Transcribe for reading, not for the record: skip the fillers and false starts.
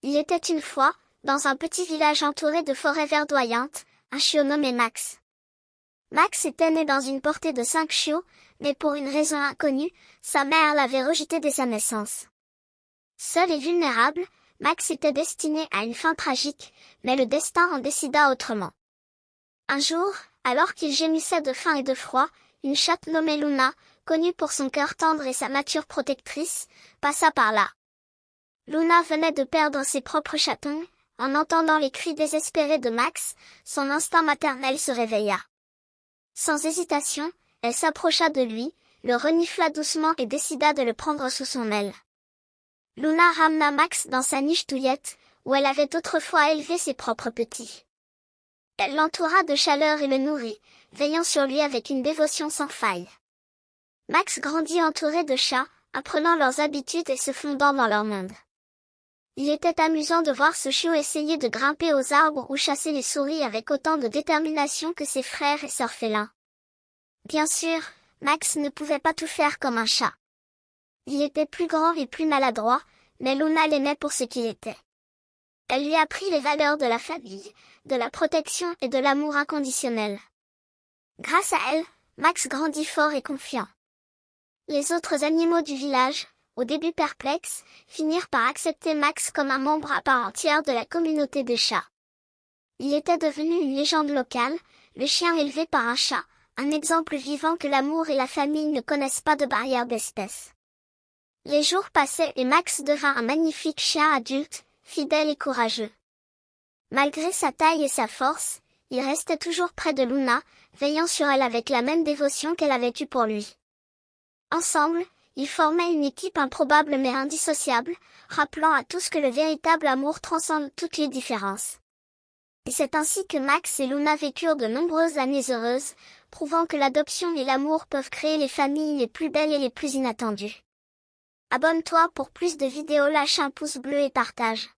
Il était une fois, dans un petit village entouré de forêts verdoyantes, un chiot nommé Max. Max était né dans une portée de 5 chiots, mais pour une raison inconnue, sa mère l'avait rejeté dès sa naissance. Seul et vulnérable, Max était destiné à une fin tragique, mais le destin en décida autrement. Un jour, alors qu'il gémissait de faim et de froid, une chatte nommée Luna, connue pour son cœur tendre et sa nature protectrice, passa par là. Luna venait de perdre ses propres chatons. En entendant les cris désespérés de Max, son instinct maternel se réveilla. Sans hésitation, elle s'approcha de lui, le renifla doucement et décida de le prendre sous son aile. Luna ramena Max dans sa niche touillette, où elle avait autrefois élevé ses propres petits. Elle l'entoura de chaleur et le nourrit, veillant sur lui avec une dévotion sans faille. Max grandit entouré de chats, apprenant leurs habitudes et se fondant dans leur monde. Il était amusant de voir ce chiot essayer de grimper aux arbres ou chasser les souris avec autant de détermination que ses frères et sœurs félins. Bien sûr, Max ne pouvait pas tout faire comme un chat. Il était plus grand et plus maladroit, mais Luna l'aimait pour ce qu'il était. Elle lui apprit les valeurs de la famille, de la protection et de l'amour inconditionnel. Grâce à elle, Max grandit fort et confiant. Les autres animaux du village, au début perplexes, finirent par accepter Max comme un membre à part entière de la communauté des chats. Il était devenu une légende locale, le chien élevé par un chat, un exemple vivant que l'amour et la famille ne connaissent pas de barrière d'espèce. Les jours passaient et Max devint un magnifique chien adulte, fidèle et courageux. Malgré sa taille et sa force, il restait toujours près de Luna, veillant sur elle avec la même dévotion qu'elle avait eue pour lui. Ensemble, ils formaient une équipe improbable mais indissociable, rappelant à tous que le véritable amour transcende toutes les différences. Et c'est ainsi que Max et Luna vécurent de nombreuses années heureuses, prouvant que l'adoption et l'amour peuvent créer les familles les plus belles et les plus inattendues. Abonne-toi pour plus de vidéos, lâche un pouce bleu et partage.